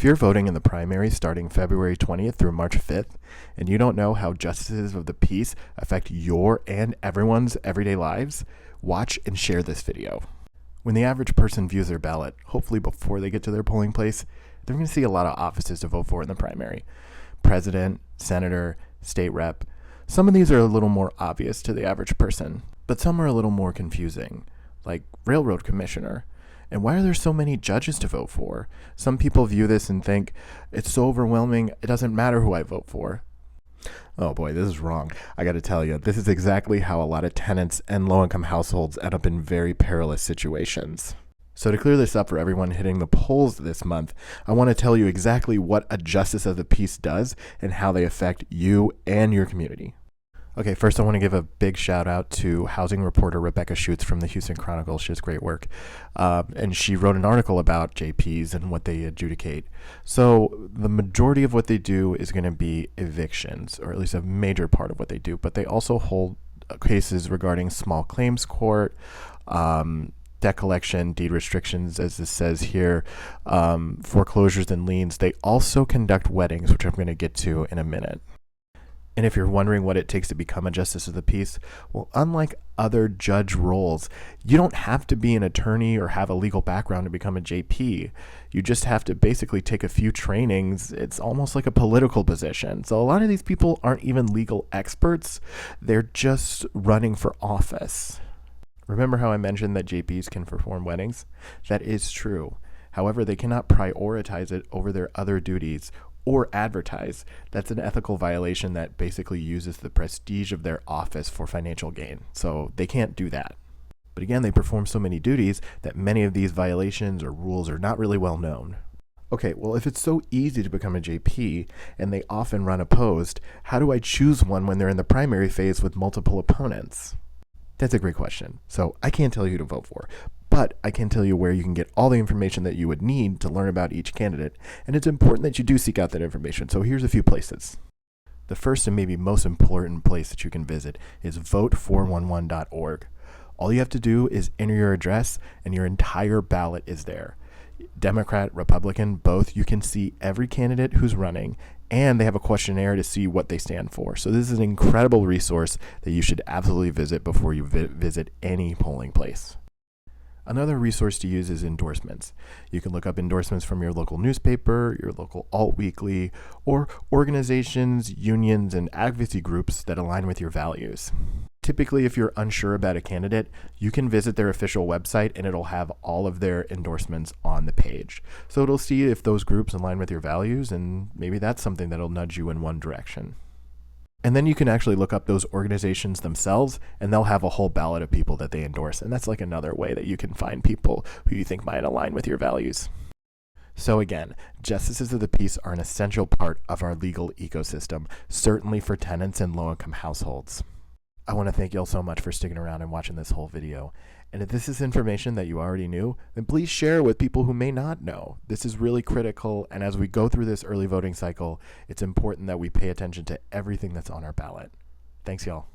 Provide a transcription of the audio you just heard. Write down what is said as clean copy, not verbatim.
If you're voting in the primary starting February 20th through March 5th, and you don't know how justices of the peace affect your and everyone's everyday lives, watch and share this video. When the average person views their ballot, hopefully before they get to their polling place, they're going to see a lot of offices to vote for in the primary. President, senator, state rep. Some of these are a little more obvious to the average person, but some are a little more confusing, like railroad commissioner. And why are there so many judges to vote for? Some people view this and think, it's so overwhelming, it doesn't matter who I vote for. Oh boy, this is wrong. I gotta tell you, this is exactly how a lot of tenants and low-income households end up in very perilous situations. So to clear this up for everyone hitting the polls this month, I want to tell you exactly what a Justice of the Peace does and how they affect you and your community. Okay, first I want to give a big shout out to housing reporter Rebecca Schutz from the Houston Chronicle. She does great work. And she wrote an article about JPs and what they adjudicate. So the majority of what they do is going to be evictions, or at least a major part of what they do. But they also hold cases regarding small claims court, debt collection, deed restrictions, as this says here, foreclosures and liens. They also conduct weddings, which I'm going to get to in a minute. And if you're wondering what it takes to become a Justice of the Peace, well, unlike other judge roles, you don't have to be an attorney or have a legal background to become a JP. You just have to basically take a few trainings. It's almost like a political position. So a lot of these people aren't even legal experts. They're just running for office. Remember how I mentioned that JPs can perform weddings? That is true. However, they cannot prioritize it over their other duties or advertise. That's an ethical violation that basically uses the prestige of their office for financial gain. So they can't do that. But again, they perform so many duties that many of these violations or rules are not really well known. Okay, well, if it's so easy to become a JP and they often run opposed, how do I choose one when they're in the primary phase with multiple opponents? That's a great question. So I can't tell you who to vote for, but I can tell you where you can get all the information that you would need to learn about each candidate, and it's important that you do seek out that information. So here's a few places. The first and maybe most important place that you can visit is vote411.org. All you have to do is enter your address and your entire ballot is there. Democrat, Republican, both. You can see every candidate who's running, and they have a questionnaire to see what they stand for. So this is an incredible resource that you should absolutely visit before you visit any polling place. Another resource to use is endorsements. You can look up endorsements from your local newspaper, your local alt weekly, or organizations, unions, and advocacy groups that align with your values. Typically, if you're unsure about a candidate, you can visit their official website and it'll have all of their endorsements on the page. So it'll see if those groups align with your values, and maybe that's something that'll nudge you in one direction. And then you can actually look up those organizations themselves, and they'll have a whole ballot of people that they endorse. And that's like another way that you can find people who you think might align with your values. So again, Justices of the Peace are an essential part of our legal ecosystem, certainly for tenants and low-income households. I want to thank you all so much for sticking around and watching this whole video. And if this is information that you already knew, then please share it with people who may not know. This is really critical, and as we go through this early voting cycle, it's important that we pay attention to everything that's on our ballot. Thanks, y'all.